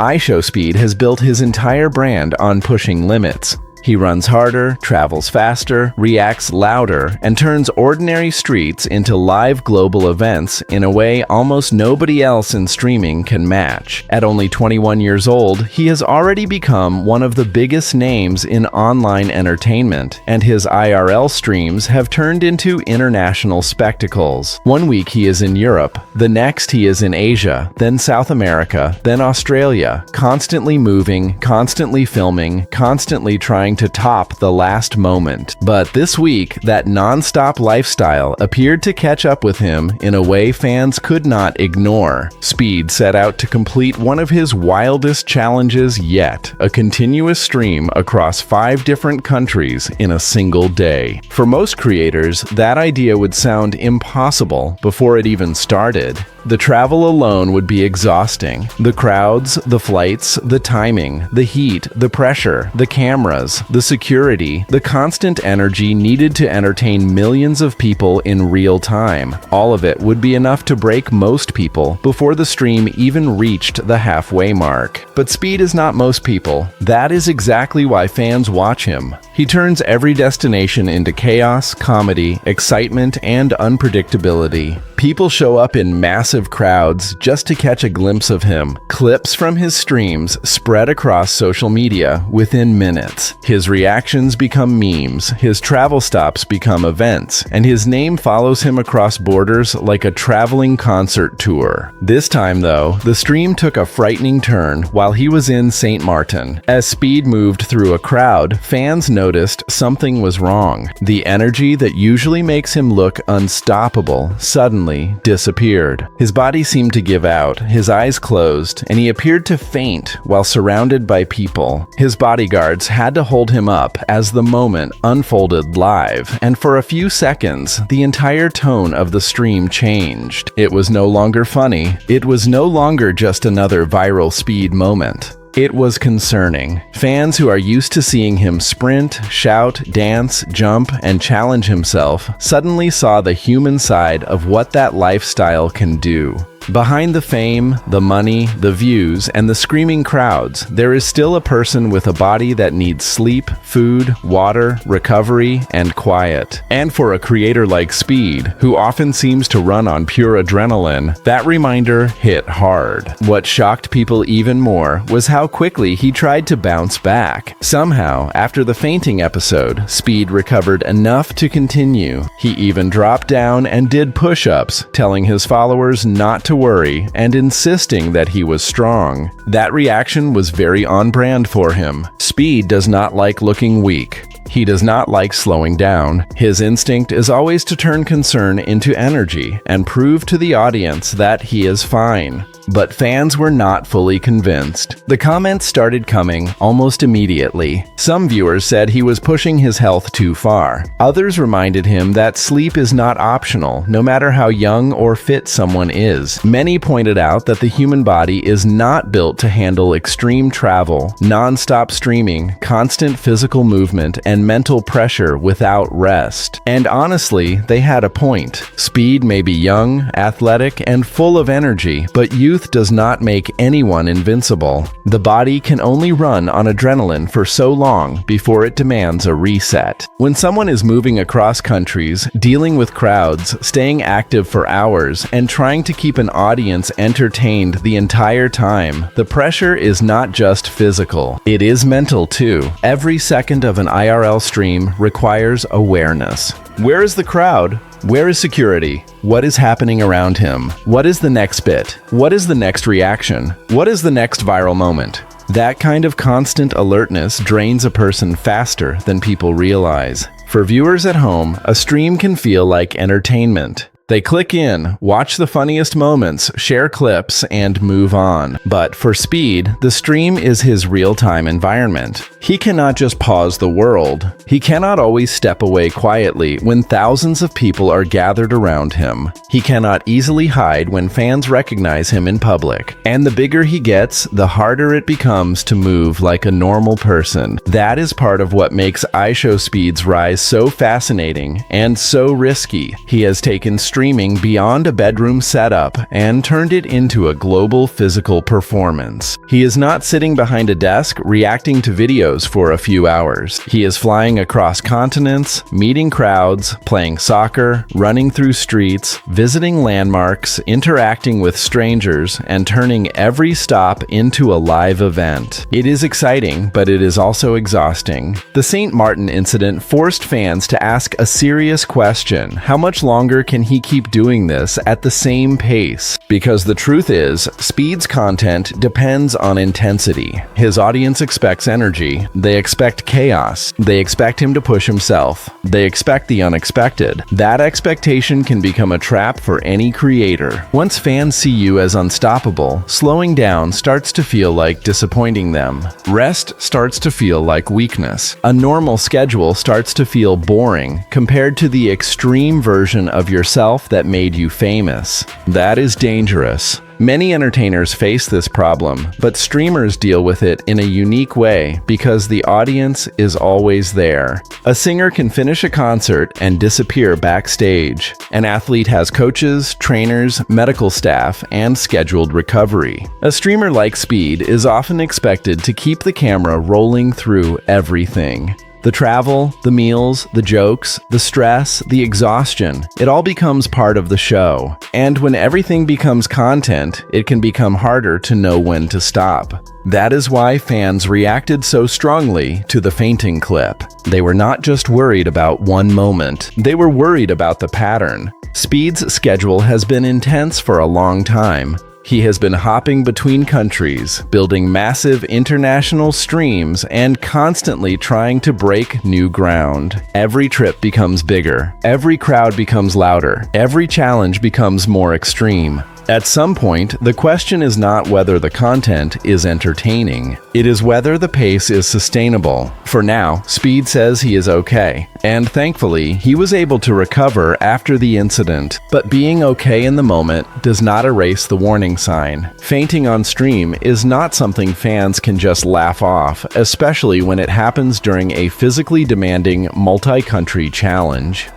IShowSpeed has built his entire brand on pushing limits. He runs harder, travels faster, reacts louder, and turns ordinary streets into live global events in a way almost nobody else in streaming can match. At only 21 years old, he has already become one of the biggest names in online entertainment, and his IRL streams have turned into international spectacles. One week he is in Europe, the next he is in Asia, then South America, then Australia, constantly moving, constantly filming, constantly trying to top the last moment. But this week, that non-stop lifestyle appeared to catch up with him in a way fans could not ignore. Speed set out to complete one of his wildest challenges yet, a continuous stream across 5 different countries in a single day. For most creators, that idea would sound impossible before it even started. The travel alone would be exhausting. The crowds, the flights, the timing, the heat, the pressure, the cameras, the security, the constant energy needed to entertain millions of people in real time. All of it would be enough to break most people before the stream even reached the halfway mark. But Speed is not most people. That is exactly why fans watch him. He turns every destination into chaos, comedy, excitement, and unpredictability. People show up in massive crowds just to catch a glimpse of him. Clips from his streams spread across social media within minutes. His reactions become memes, his travel stops become events, and his name follows him across borders like a traveling concert tour. This time, though, the stream took a frightening turn while he was in St. Martin. As Speed moved through a crowd, fans noticed something was wrong. The energy that usually makes him look unstoppable suddenly disappeared. His body seemed to give out, his eyes closed, and he appeared to faint while surrounded by people. His bodyguards had to hold him up as the moment unfolded live, and for a few seconds, the entire tone of the stream changed. It was no longer funny. It was no longer just another viral Speed moment. It was concerning. Fans who are used to seeing him sprint, shout, dance, jump, and challenge himself suddenly saw the human side of what that lifestyle can do. Behind the fame, the money, the views, and the screaming crowds, there is still a person with a body that needs sleep, food, water, recovery, and quiet. And for a creator like Speed, who often seems to run on pure adrenaline, that reminder hit hard. What shocked people even more was how quickly he tried to bounce back. Somehow, after the fainting episode, Speed recovered enough to continue. He even dropped down and did push-ups, telling his followers not to worry and insisting that he was strong. That reaction was very on brand for him. Speed does not like looking weak. He does not like slowing down. His instinct is always to turn concern into energy and prove to the audience that he is fine. But fans were not fully convinced. The comments started coming almost immediately. Some viewers said he was pushing his health too far. Others reminded him that sleep is not optional, no matter how young or fit someone is. Many pointed out that the human body is not built to handle extreme travel, non-stop streaming, constant physical movement, and mental pressure without rest. And honestly, they had a point. Speed may be young, athletic, and full of energy, but youth does not make anyone invincible. The body can only run on adrenaline for so long before it demands a reset. When someone is moving across countries, dealing with crowds, staying active for hours, and trying to keep an audience entertained the entire time, the pressure is not just physical. It is mental too. Every second of an IRL stream requires awareness. Where is the crowd? Where is security? What is happening around him? What is the next bit? What is the next reaction? What is the next viral moment? That kind of constant alertness drains a person faster than people realize. For viewers at home, a stream can feel like entertainment. They click in, watch the funniest moments, share clips, and move on. But for Speed, the stream is his real-time environment. He cannot just pause the world. He cannot always step away quietly when thousands of people are gathered around him. He cannot easily hide when fans recognize him in public. And the bigger he gets, the harder it becomes to move like a normal person. That is part of what makes IShowSpeed's rise so fascinating and so risky. He has taken stream streaming beyond a bedroom setup and turned it into a global physical performance. He is not sitting behind a desk reacting to videos for a few hours. He is flying across continents, meeting crowds, playing soccer, running through streets, visiting landmarks, interacting with strangers, and turning every stop into a live event. It is exciting, but it is also exhausting. The St. Martin incident forced fans to ask a serious question: how much longer can he keep doing this at the same pace? Because the truth is, Speed's content depends on intensity. His audience expects energy. They expect chaos. They expect him to push himself. They expect the unexpected. That expectation can become a trap for any creator. Once fans see you as unstoppable, slowing down starts to feel like disappointing them. Rest starts to feel like weakness. A normal schedule starts to feel boring compared to the extreme version of yourself that made you famous. That is dangerous. Many entertainers face this problem, but streamers deal with it in a unique way because the audience is always there. A singer can finish a concert and disappear backstage. An athlete has coaches, trainers, medical staff, and scheduled recovery. A streamer like Speed is often expected to keep the camera rolling through everything. The travel, the meals, the jokes, the stress, the exhaustion, it all becomes part of the show. And when everything becomes content, it can become harder to know when to stop. That is why fans reacted so strongly to the fainting clip. They were not just worried about one moment, they were worried about the pattern. Speed's schedule has been intense for a long time. He has been hopping between countries, building massive international streams, and constantly trying to break new ground. Every trip becomes bigger. Every crowd becomes louder. Every challenge becomes more extreme. At some point, the question is not whether the content is entertaining. It is whether the pace is sustainable. For now, Speed says he is okay. And thankfully, he was able to recover after the incident. But being okay in the moment does not erase the warning sign. Fainting on stream is not something fans can just laugh off, especially when it happens during a physically demanding multi-country challenge.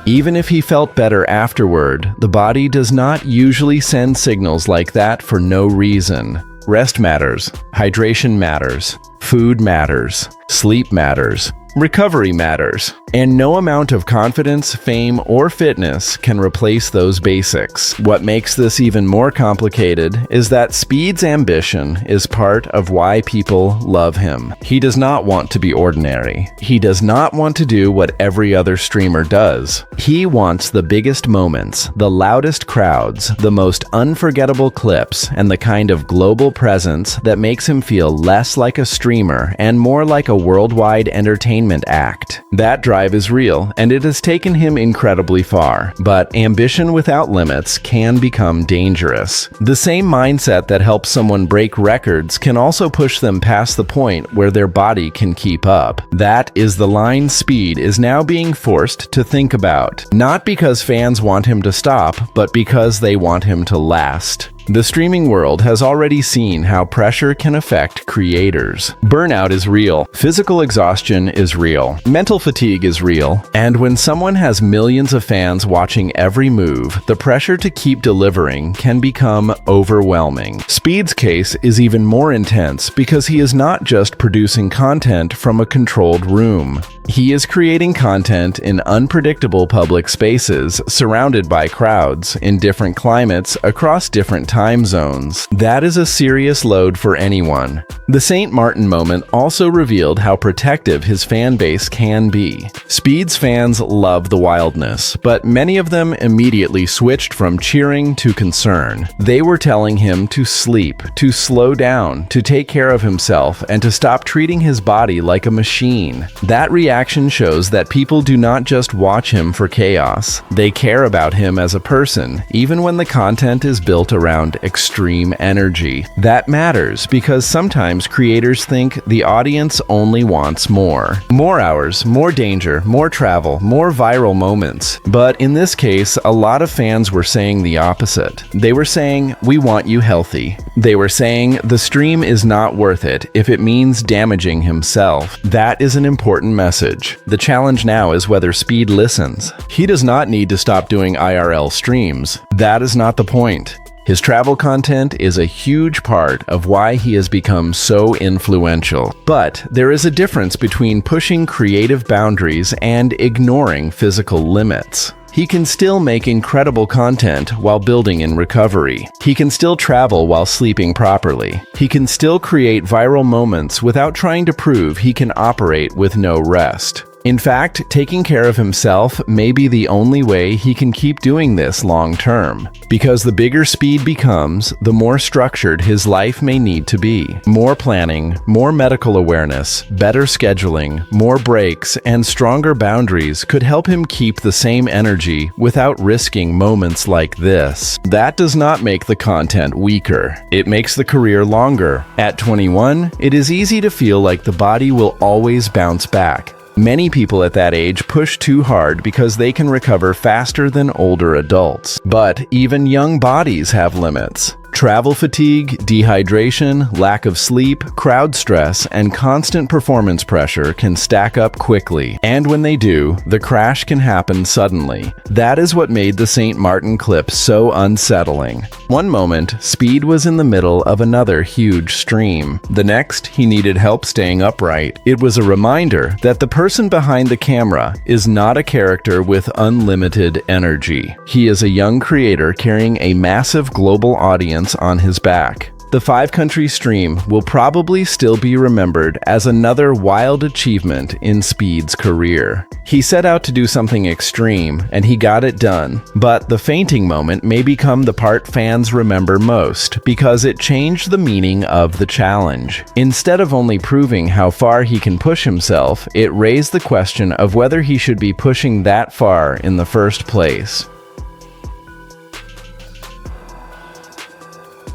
Even if he felt better afterward, the body does not usually send signals like that for no reason. Rest matters, hydration matters, food matters, sleep matters, recovery matters, and no amount of confidence, fame, or fitness can replace those basics. What makes this even more complicated is that Speed's ambition is part of why people love him. He does not want to be ordinary. He does not want to do what every other streamer does. He wants the biggest moments, the loudest crowds, the most unforgettable clips, and the kind of global presence that makes him feel less like a streamer and more like a worldwide entertainment act. That drive is real, and it has taken him incredibly far. But ambition without limits can become dangerous. The same mindset that helps someone break records can also push them past the point where their body can keep up. That is the line Speed is now being forced to think about. Not because fans want him to stop, but because they want him to last. The streaming world has already seen how pressure can affect creators. Burnout is real, physical exhaustion is real, mental fatigue is real, and when someone has millions of fans watching every move, the pressure to keep delivering can become overwhelming. Speed's case is even more intense because he is not just producing content from a controlled room. He is creating content in unpredictable public spaces, surrounded by crowds, in different climates, across different time zones. That is a serious load for anyone. The St. Martin moment also revealed how protective his fan base can be. Speed's fans love the wildness, but many of them immediately switched from cheering to concern. They were telling him to sleep, to slow down, to take care of himself, and to stop treating his body like a machine. That reaction shows that people do not just watch him for chaos. They care about him as a person, even when the content is built around extreme energy. That matters because sometimes creators think the audience only wants more. More hours, more danger, more travel, more viral moments. But in this case, a lot of fans were saying the opposite. They were saying, "We want you healthy." They were saying, "The stream is not worth it if it means damaging himself." That is an important message message. The challenge now is whether Speed listens. He does not need to stop doing IRL streams. That is not the point. His travel content is a huge part of why he has become so influential. But there is a difference between pushing creative boundaries and ignoring physical limits. He can still make incredible content while building in recovery. He can still travel while sleeping properly. He can still create viral moments without trying to prove he can operate with no rest. In fact, taking care of himself may be the only way he can keep doing this long term. Because the bigger Speed becomes, the more structured his life may need to be. More planning, more medical awareness, better scheduling, more breaks, and stronger boundaries could help him keep the same energy without risking moments like this. That does not make the content weaker. It makes the career longer. At 21, it is easy to feel like the body will always bounce back. Many people at that age push too hard because they can recover faster than older adults. But even young bodies have limits. Travel fatigue, dehydration, lack of sleep, crowd stress, and constant performance pressure can stack up quickly. And when they do, the crash can happen suddenly. That is what made the St. Martin clip so unsettling. One moment, Speed was in the middle of another huge stream. The next, he needed help staying upright. It was a reminder that the person behind the camera is not a character with unlimited energy. He is a young creator carrying a massive global audience on his back. The 5-country stream will probably still be remembered as another wild achievement in Speed's career. He set out to do something extreme, and he got it done. But the fainting moment may become the part fans remember most, because it changed the meaning of the challenge. Instead of only proving how far he can push himself, it raised the question of whether he should be pushing that far in the first place.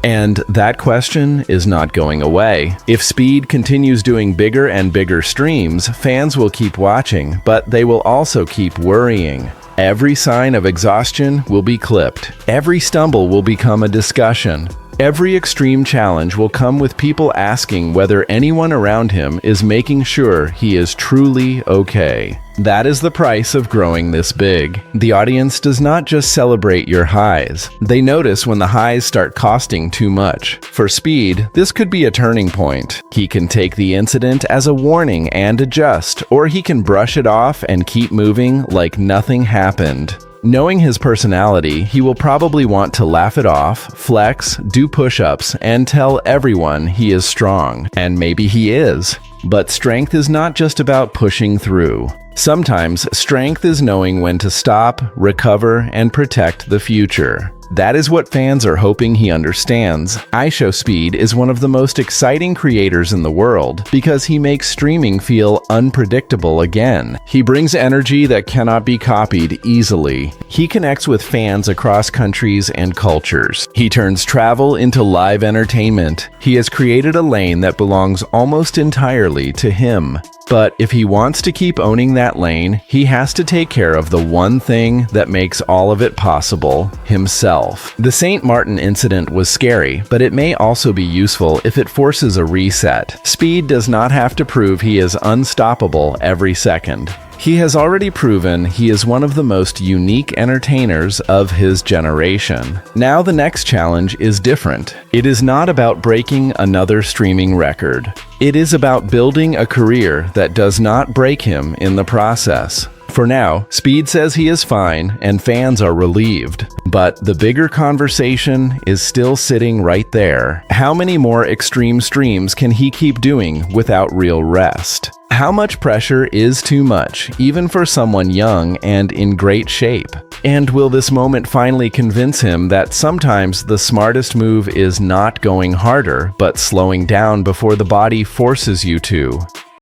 And that question is not going away. If Speed continues doing bigger and bigger streams, fans will keep watching, but they will also keep worrying. Every sign of exhaustion will be clipped. Every stumble will become a discussion. Every extreme challenge will come with people asking whether anyone around him is making sure he is truly okay. That is the price of growing this big. The audience does not just celebrate your highs. They notice when the highs start costing too much. For Speed, this could be a turning point. He can take the incident as a warning and adjust, or he can brush it off and keep moving like nothing happened. Knowing his personality, he will probably want to laugh it off, flex, do push-ups, and tell everyone he is strong. And maybe he is. But strength is not just about pushing through. Sometimes, strength is knowing when to stop, recover, and protect the future. That is what fans are hoping he understands. IShowSpeed is one of the most exciting creators in the world because he makes streaming feel unpredictable again. He brings energy that cannot be copied easily. He connects with fans across countries and cultures. He turns travel into live entertainment. He has created a lane that belongs almost entirely to him. But if he wants to keep owning that lane, he has to take care of the one thing that makes all of it possible: himself. The St. Martin incident was scary, but it may also be useful if it forces a reset. Speed does not have to prove he is unstoppable every second. He has already proven he is one of the most unique entertainers of his generation. Now the next challenge is different. It is not about breaking another streaming record. It is about building a career that does not break him in the process. For now, Speed says he is fine and fans are relieved. But the bigger conversation is still sitting right there. How many more extreme streams can he keep doing without real rest? How much pressure is too much, even for someone young and in great shape? And will this moment finally convince him that sometimes the smartest move is not going harder, but slowing down before the body forces you to?